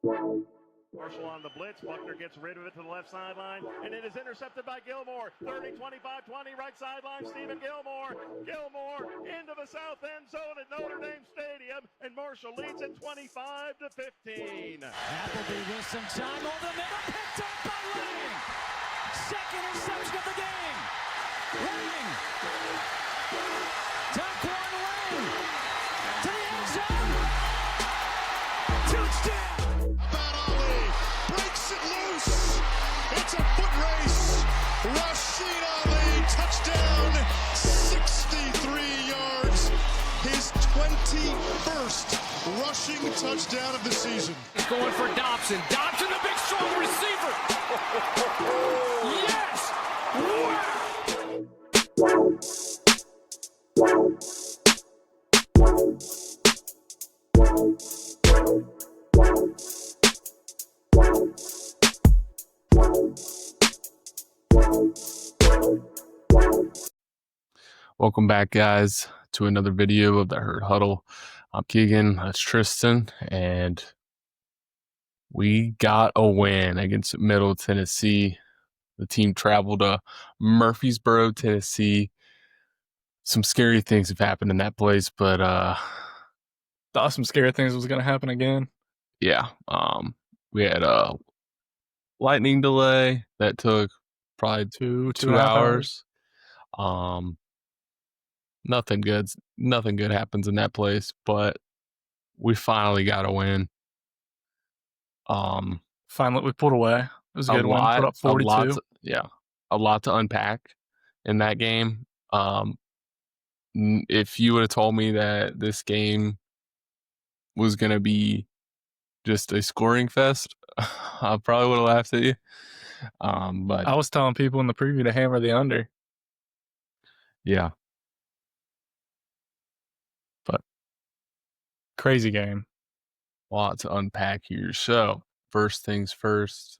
Marshall on the blitz. Buckner gets rid of it to the left sideline, and it is intercepted by Gilmore. 30, 25, 20, right sideline. Stephen Gilmore. Gilmore into the south end zone at Notre Dame Stadium, and Marshall leads it 25-15. Appleby with some time over the middle, picked up by Lang. Second interception of the game. Lang. Taquan Lang to the end zone. Touchdown. Breaks it loose. It's a foot race. Rashid Ali, touchdown, 63 yards. His 21st rushing touchdown of the season. He's going for Dobson. Dobson, the big strong receiver. Yes! Welcome back, guys, to another video of the Herd Huddle. I'm Keegan, that's Trystan, and we got a win against Middle Tennessee. The team traveled to Murfreesboro, Tennessee. Some scary things have happened in that place, but thought some scary things was going to happen again. Yeah, we had a lightning delay that took probably two hours. Nothing good happens in that place, but we finally got a win. Finally, we pulled away. It was a good win. Put up 42. A lot to unpack in that game. If you would have told me that this game was going to be just a scoring fest, I probably would have laughed at you. But I was telling people in the preview to hammer the under. Yeah. But crazy game. A lot to unpack here. So, first things first.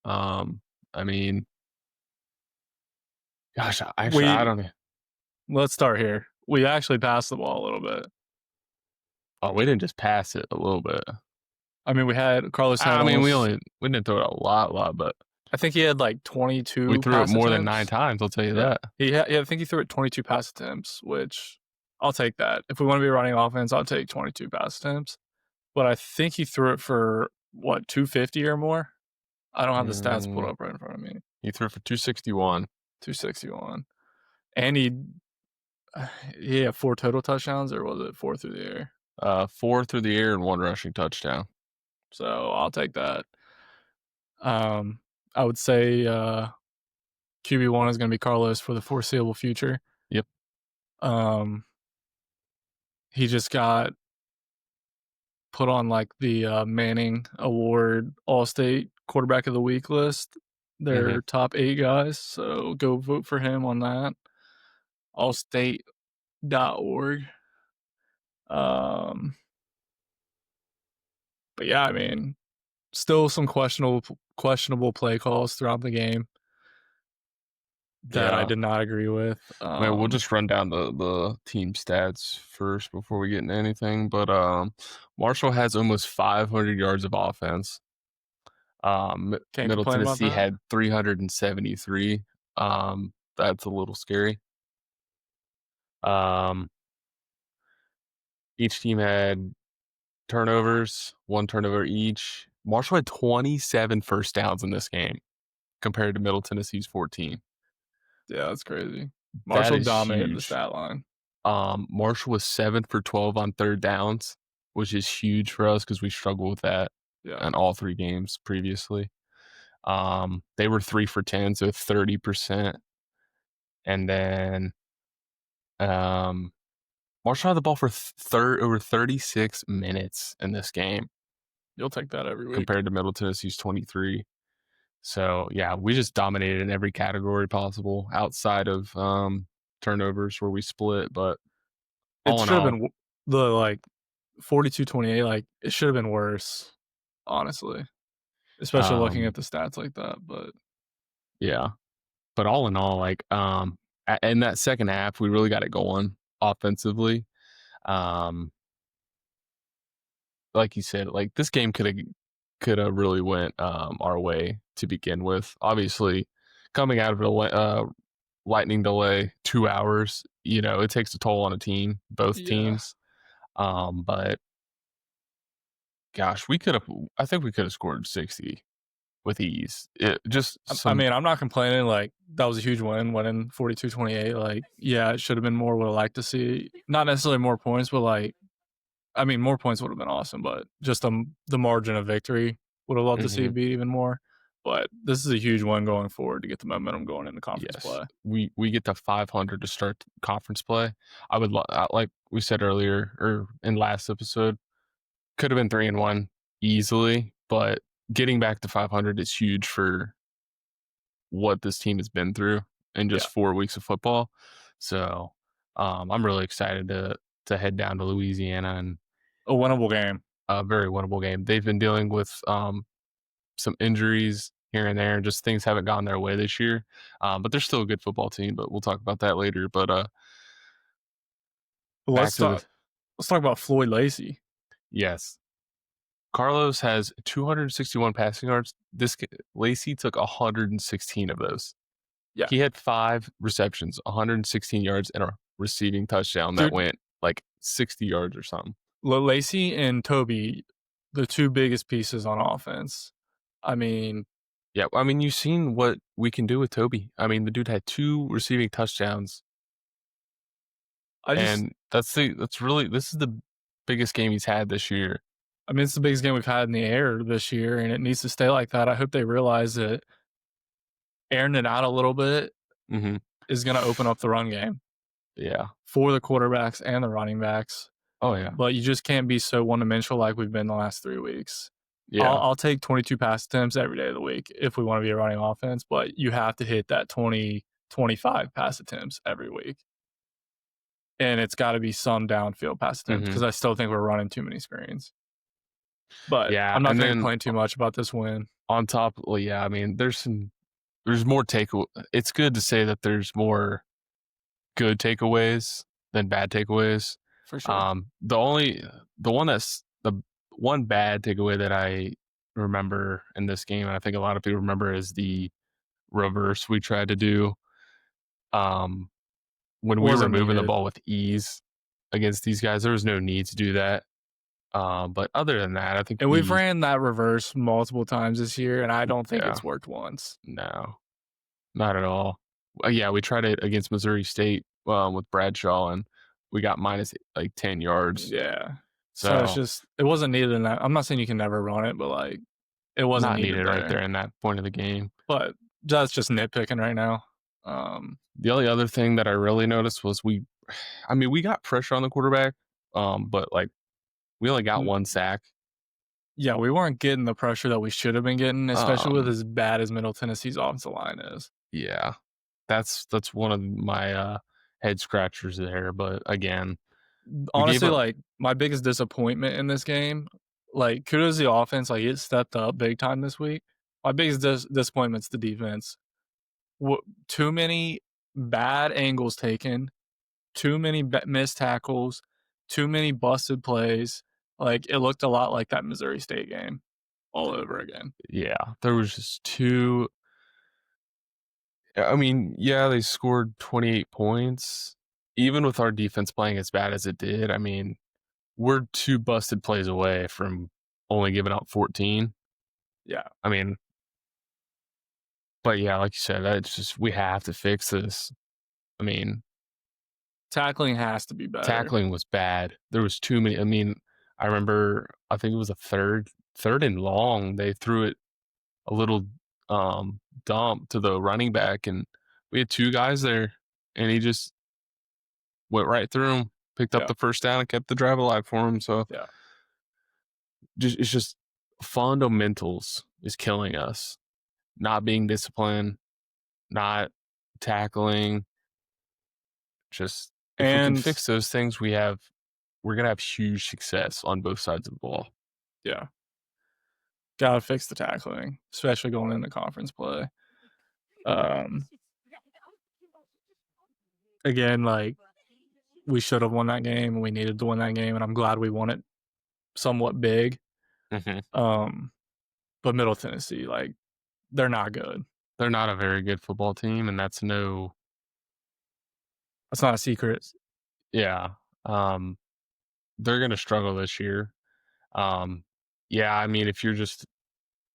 I mean, gosh, I don't know. Let's start here. We actually passed the ball a little bit. Oh, we didn't just pass it a little bit. I mean, we had Carlos. I mean, we didn't throw it a lot, but I think he had like 22. We threw it more than 9 times. I'll tell you that. I think he threw it 22 pass attempts, which I'll take that. If we want to be running offense, I'll take 22 pass attempts. But I think he threw it for 250 or more. I don't have the stats pulled up right in front of me. He threw it for 261. 261, and he had 4 total touchdowns, or was it 4 through the air? 4 through the air and 1 rushing touchdown. So I'll take that. I would say QB1 is going to be Carlos for the foreseeable future. Yep. He just got put on like the Manning Award All-State Quarterback of the Week list. They're top 8 guys, so go vote for him on that. Allstate.org. But yeah, I mean, still some questionable play calls throughout the game that I did not agree with. We'll just run down the team stats first before we get into anything. But Marshall has almost 500 yards of offense. Middle Tennessee had 373. That's a little scary. Each team had turnovers, 1 turnover each. Marshall had 27 first downs in this game compared to Middle Tennessee's 14. Yeah, that's crazy. Marshall dominated the stat line. Marshall was 7 for 12 on third downs, which is huge for us because we struggled with that in all 3 games previously. They were 3 for 10, so 30%. And then Marshall had the ball for over 36 minutes in this game. You'll take that every week. Compared to Middle Tennessee's 23. So, yeah, we just dominated in every category possible outside of turnovers where we split. But it should have been the 42-28. It should have been worse, honestly, especially looking at the stats like that. But yeah, but all in all, in that second half, we really got it going offensively. Like you said, this game could have could have really went our way to begin with. Obviously, coming out of a lightning delay, 2 hours, it takes a toll on a team, both teams. But gosh, I think we could have scored 60 with ease. I mean, I'm not complaining. Like, that was a huge win, winning 42-28. Like, yeah, it should have been more. Would have liked to see, not necessarily more points, but like, I mean, more points would have been awesome, but just the margin of victory would have loved to see be even more. But this is a huge one going forward to get the momentum going into conference play. We get to 500 to start conference play. I would like we said earlier or in last episode, could have been 3-1 easily, but getting back to 500 is huge for what this team has been through in just 4 weeks of football. So I'm really excited to head down to Louisiana, and a winnable game. A very winnable game. They've been dealing with some injuries here and there, and just things haven't gone their way this year. But they're still a good football team, but we'll talk about that later. But let's talk about Floyd Lacey. Yes. Carlos has 261 passing yards. Lacey took 116 of those. Yeah. He had 5 receptions, 116 yards, and a receiving touchdown that went like 60 yards or something. Lacey and Toby, the two biggest pieces on offense. I mean, yeah. I mean, you've seen what we can do with Toby. I mean, the dude had 2 receiving touchdowns, and this is the biggest game he's had this year. I mean, it's the biggest game we've had in the air this year, and it needs to stay like that. I hope they realize that airing it out a little bit is going to open up the run game. Yeah. For the quarterbacks and the running backs. Oh, yeah. But you just can't be so one-dimensional like we've been the last 3 weeks. Yeah. I'll take 22 pass attempts every day of the week if we want to be a running offense, but you have to hit that 20, 25 pass attempts every week. And it's got to be some downfield pass attempts because I still think we're running too many screens. But yeah, I'm not going to complain too much about this win. On top, I mean, there's more takeaway. It's good to say that there's more good takeaways than bad takeaways. For sure. The one bad takeaway that I remember in this game, and I think a lot of people remember, is the reverse we tried to do. When we were moving the ball with ease against these guys, there was no need to do that. But other than that, I think we've ran that reverse multiple times this year, and I don't think it's worked once. No, not at all. Yeah, we tried it against Missouri State with Bradshaw, and we got minus 10 yards. Yeah. So it's just, it wasn't needed in that. I'm not saying you can never run it, but it wasn't needed right there in that point of the game. But that's just nitpicking right now. The only other thing that I really noticed was we got pressure on the quarterback, but we only got 1 sack. Yeah, we weren't getting the pressure that we should have been getting, especially with as bad as Middle Tennessee's offensive line is. Yeah, that's one of my head scratchers there. But again, honestly, my biggest disappointment in this game, kudos to the offense, it stepped up big time this week. My biggest disappointment's the defense. Too many bad angles taken, too many missed tackles, too many busted plays. It looked a lot like that Missouri State game all over again. Yeah, there was just too. I mean, yeah, they scored 28 points. Even with our defense playing as bad as it did, I mean, we're 2 busted plays away from only giving up 14. Yeah. I mean, but yeah, like you said, it's just, we have to fix this. I mean, tackling has to be better. Tackling was bad. There was too many. I mean, I remember, I think it was a third and long. They threw it a little dump to the running back, and we had 2 guys there, and he just went right through him, picked up the first down, and kept the drive alive for him. So it's just fundamentals is killing us. Not being disciplined, not tackling. Just if we can fix those things, we're gonna have huge success on both sides of the ball. Yeah. Gotta fix the tackling, especially going into conference play. Again, we should have won that game, and we needed to win that game, and I'm glad we won it somewhat big. But Middle Tennessee, like, they're not good. They're not a very good football team, and that's not a secret. yeah. They're gonna struggle this year. Yeah, I mean, if you're just,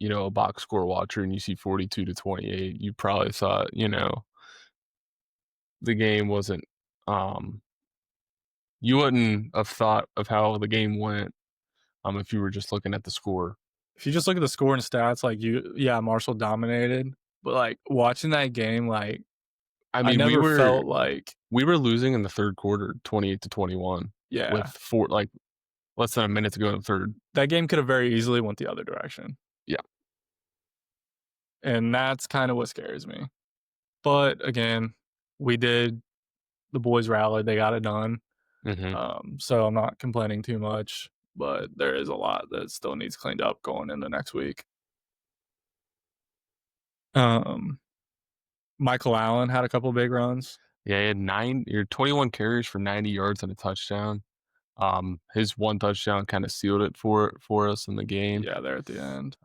a box score watcher and you see 42-28, you probably thought, the game wasn't, you wouldn't have thought of how the game went, if you were just looking at the score. If you just look at the score and stats, like Marshall dominated, but like watching that game, like I mean, never felt like we were losing in the third quarter, 28-21. Yeah, with less than a minute to go in the third. That game could have very easily went the other direction. Yeah, and that's kind of what scares me. But again, the boys rallied, they got it done. Mm-hmm. So I'm not complaining too much, but there is a lot that still needs cleaned up going into next week. Michael Allen had a couple big runs. Yeah, he had 21 carries for 90 yards and a touchdown. His one touchdown kind of sealed it for us in the game. Yeah, there at the end.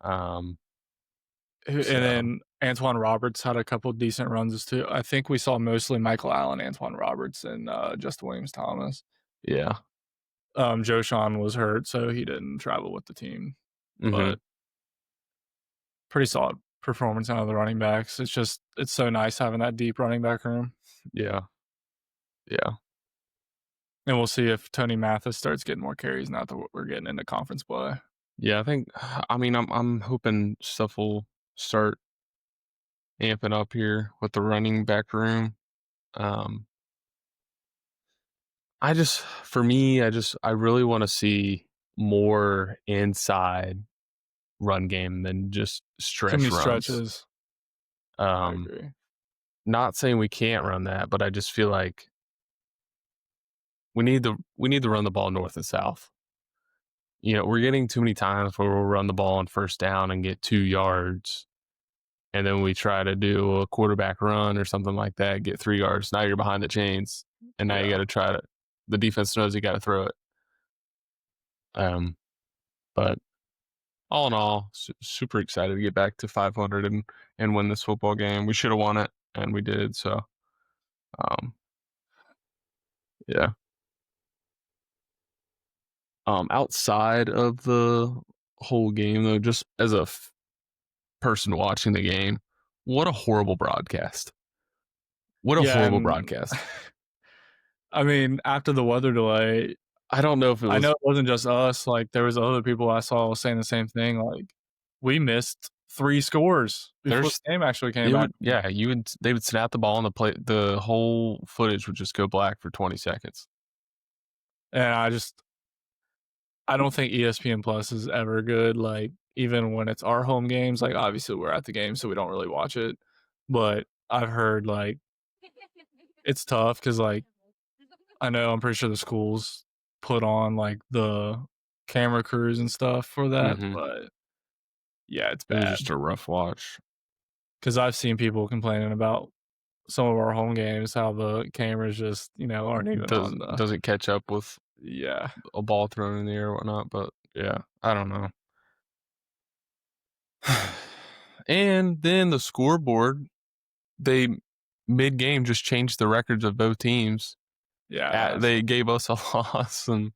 And then Antoine Roberts had a couple decent runs too. I think we saw mostly Michael Allen, Antoine Roberts, and Justin Williams-Thomas. Yeah. Joe Sean was hurt, so he didn't travel with the team. Mm-hmm. But pretty solid performance out of the running backs. It's so nice having that deep running back room. Yeah. Yeah. And we'll see if Tony Mathis starts getting more carries now that we're getting into conference play. Yeah, I'm hoping stuff will start amping up here with the running back room. I really want to see more inside run game than just stretch runs. Stretches. I agree. Not saying we can't run that, but I just feel like we need to run the ball north and south. We're getting too many times where we'll run the ball on first down and get 2 yards, and then we try to do a quarterback run or something like that, get 3 yards. Now you're behind the chains, and now you got to try to. The defense knows you got to throw it. But all in all, super excited to get back to 500 and win this football game. We should have won it, and we did. So, yeah. Outside of the whole game, though, just as a person watching the game, what a horrible broadcast. What a horrible broadcast. I mean, after the weather delay, I don't know if it was. I know it wasn't just us. Like, there was other people I saw saying the same thing. Like, we missed 3 scores before the game actually came back. They would snap the ball and the whole footage would just go black for 20 seconds. And I don't think ESPN Plus is ever good. Like, even when it's our home games, like, obviously we're at the game, so we don't really watch it. But I've heard, like, it's tough because, like, I'm pretty sure the schools put on, like, the camera crews and stuff for that. Mm-hmm. But, yeah, it's bad. It was just a rough watch. Because I've seen people complaining about some of our home games, how the cameras just, aren't even doesn't catch up with a ball thrown in the air or whatnot. But yeah, I don't know. And then the scoreboard, they mid-game just changed the records of both teams. Yeah, they gave us a loss, and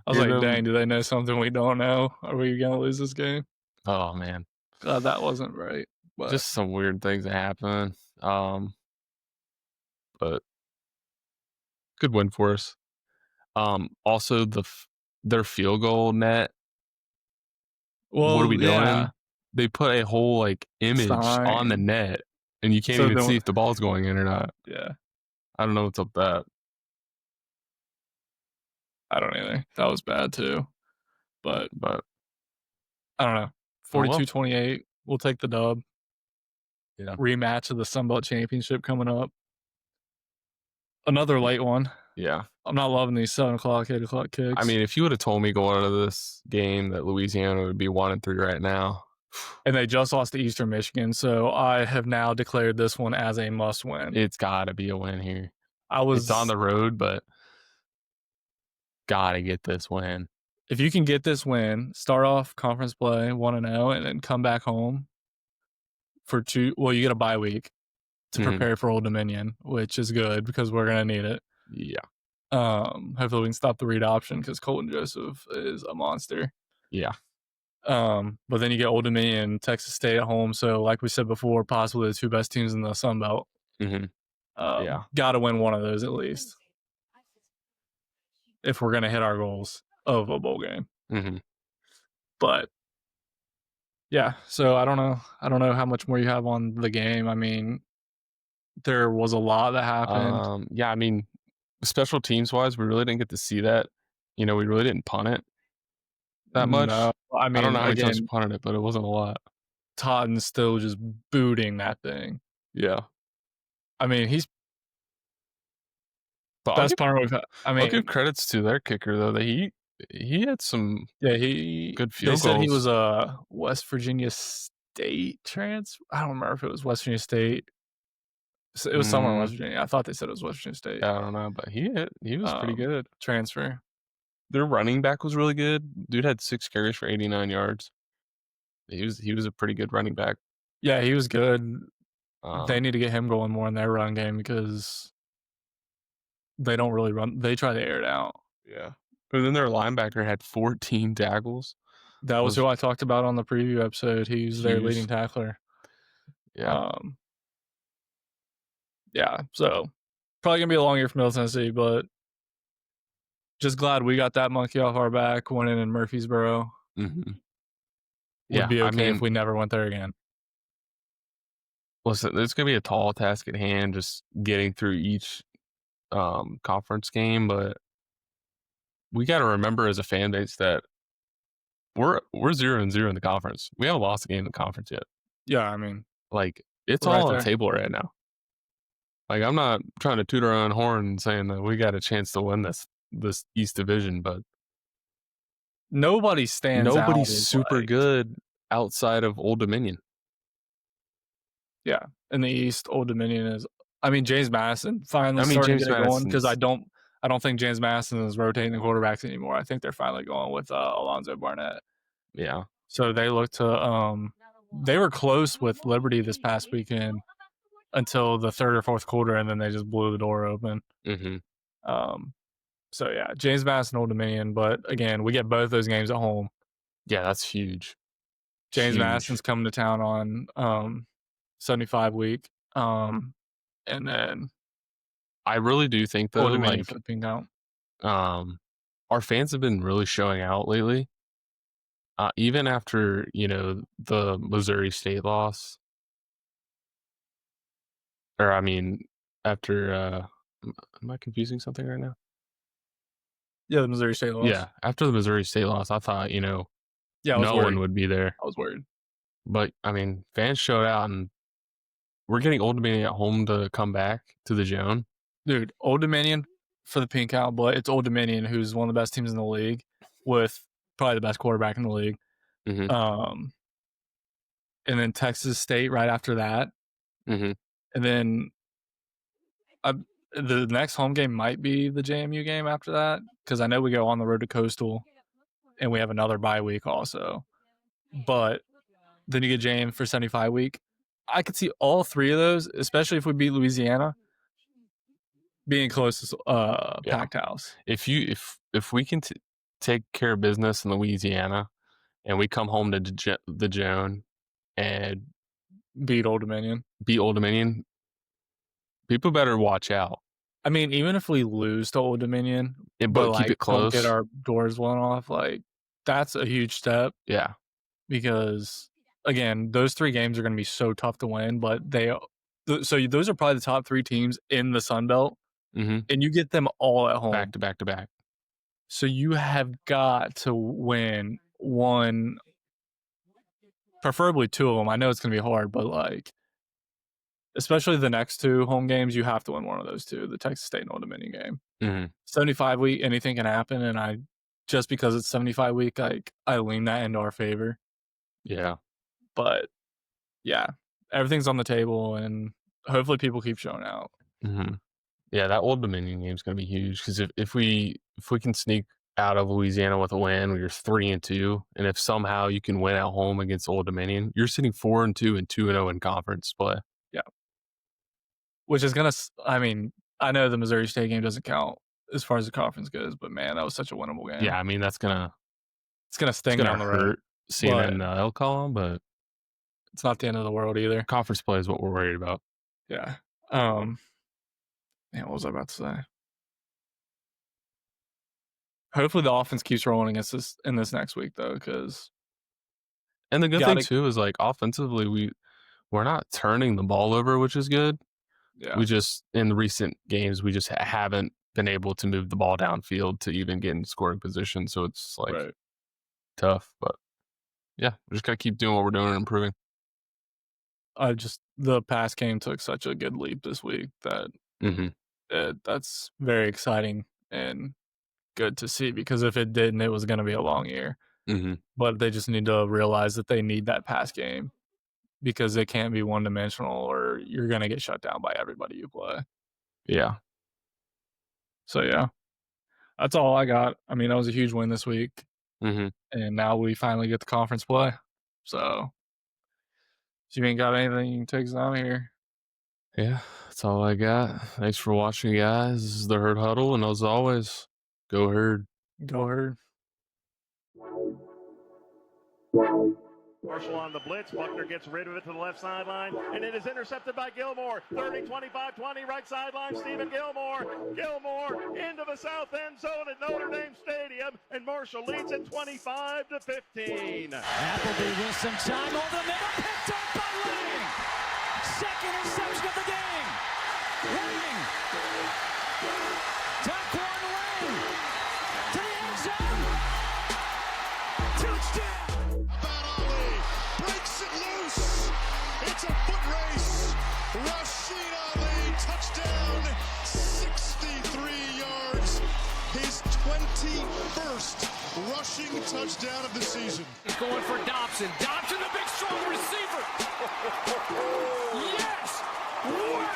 I was like, dang, do they know something we don't know? Are we gonna lose this game? Oh man, God, that wasn't right. But just some weird things that happen. But good win for us. Also their field goal net. Well, what are we doing? They put a whole image on the net, and you can't even see if the ball's going in or not. Yeah, I don't know what's up with that. I don't either. That was bad too. But I don't know. 42-28. We'll take the dub. Yeah. Rematch of the Sunbelt Championship coming up. Another late one. Yeah. I'm not loving these 7 o'clock, 8 o'clock kicks. I mean, if you would have told me going into this game that Louisiana would be 1-3 right now. And they just lost to Eastern Michigan, so I have now declared this one as a must win. It's got to be a win here. It's on the road, but got to get this win. if you can get this win, start off conference play 1-0, and then come back home for you get a bye week to prepare for Old Dominion, which is good because we're going to need it. Yeah. Hopefully we can stop the read option because Colton Joseph is a monster. Yeah. But then you get Old Dominion, Texas State at home. So like we said before, possibly the two best teams in the Sun Belt. Yeah. Got to win one of those at least if we're going to hit our goals of a bowl game. But yeah, so I don't know how much more you have on the game. I mean, there was a lot that happened. Yeah, I mean, special teams wise, we really didn't get to see that. We really didn't punt it that much. No, I mean, I don't know how many times again, we punted it, but it wasn't a lot. Totten's still just booting that thing. Yeah. I mean, he's But best punter we've had. I mean, I'll give credits to their kicker though. That he had some good field goals. They said he was a West Virginia State transfer. I don't remember if it was West Virginia State. It was somewhere in West Virginia. I thought they said it was West Virginia State. I don't know, but he was pretty good. Transfer. Their running back was really good. Dude had 6 carries for 89 yards. He was a pretty good running back. Yeah, he was good. They need to get him going more in their run game because they don't really run. They try to air it out. Yeah. But then their linebacker had 14 tackles. That was who I talked about on the preview episode. He's their leading tackler. Yeah. Yeah, so probably going to be a long year for Middle Tennessee, but just glad we got that monkey off our back winning in Murfreesboro. Would be okay if we never went there again. Listen, there's going to be a tall task at hand just getting through each conference game, but we got to remember as a fan base that we're 0-0 in the conference. We haven't lost a game in the conference yet. Yeah, I mean, like it's all on the table right now. Like I'm not trying to toot our own horn and saying that we got a chance to win this East Division, but nobody's super good outside of Old Dominion. Yeah, in the East, Old Dominion is. I mean, James Madison finally starting to get going because I don't think James Madison is rotating the quarterbacks anymore. I think they're finally going with Alonzo Barnett. Yeah. So they look to they were close with Liberty this past weekend until the third or fourth quarter, and then they just blew the door open. So yeah, James Madison, Old Dominion, but again, we get both those games at home. Yeah, that's huge. James Madison's coming to town on 75 week. And then I really do think though, like for the pink out. Our fans have been really showing out lately. Even after, the Missouri State loss. Or I mean, after am I confusing something right now? Yeah, the Missouri State loss. Yeah, after the Missouri State loss, I thought, no one would be there. I was worried. But I mean, fans showed out, and we're getting Old Dominion at home to come back to the Joan. Dude, Old Dominion for the pink out, but it's Old Dominion, who's one of the best teams in the league, with probably the best quarterback in the league. And then Texas State right after that. And then the next home game might be the JMU game after that, because I know we go on the road to Coastal, and we have another bye week also. But then you get JM for 75 week. I could see all three of those, especially if we beat Louisiana, being close to packed house. If we can take care of business in Louisiana, and we come home to the Joan and beat Old Dominion, people better watch out. I mean, even if we lose to Old Dominion, but keep it close, don't get our doors blown off, like that's a huge step. Yeah, because again, those 3 games are going to be so tough to win, but so those are probably the top 3 teams in the Sun Belt, and you get them all at home, back to back to back. So you have got to win one, preferably 2 of them. I know it's going to be hard, but like, especially the next 2 home games, you have to win one of those 2, the Texas State and Old Dominion game. 75 week, anything can happen, and just because it's 75 week, I lean that into our favor. Yeah. But yeah, everything's on the table, and hopefully people keep showing out. Yeah, that Old Dominion game is going to be huge, because if we can sneak out of Louisiana with a win. You're 3-2, and if somehow you can win at home against Old Dominion, you're sitting 4-2 and 2-0 in conference play. Yeah, which is gonna. I mean, I know the Missouri State game doesn't count as far as the conference goes, but man, that was such a winnable game. Yeah, I mean that's gonna sting down the road. hurt seeing in the L column, but it's not the end of the world either. Conference play is what we're worried about. Yeah. Man, what was I about to say? Hopefully the offense keeps rolling against this in this next week, though, because. And the good thing too is like offensively, we're not turning the ball over, which is good. Yeah. We just in the recent games we just haven't been able to move the ball downfield to even get in scoring position. So it's like tough, but yeah, we just gotta keep doing what we're doing and improving. The pass game took such a good leap this week that that's very exciting and good to see, because if it didn't, it was going to be a long year. But they just need to realize that they need that pass game, because it can't be one-dimensional or you're going to get shut down by everybody you play. Yeah. So, yeah, that's all I got. I mean, that was a huge win this week. And now we finally get the conference play. So, if you ain't got anything, you can take us out of here. Yeah, that's all I got. Thanks for watching, guys. This is the Herd Huddle, and as always, go Herd. Go Herd. Marshall on the blitz. Buckner gets rid of it to the left sideline, and it is intercepted by Gilmore. 30, 25, 20, right sideline. Stephen Gilmore. Gilmore into the south end zone at Notre Dame Stadium, and Marshall leads it 25-15. Appleby with some time over the middle, picked up by Lang. Second interception of the game. Lang. Taquan Lang to the end zone. Touchdown. Breaks it loose. It's a foot race. Rashid Ali, touchdown, 63 yards. His 21st rushing touchdown of the season. He's going for Dobson. Dobson, the big strong receiver. Yes! Wow!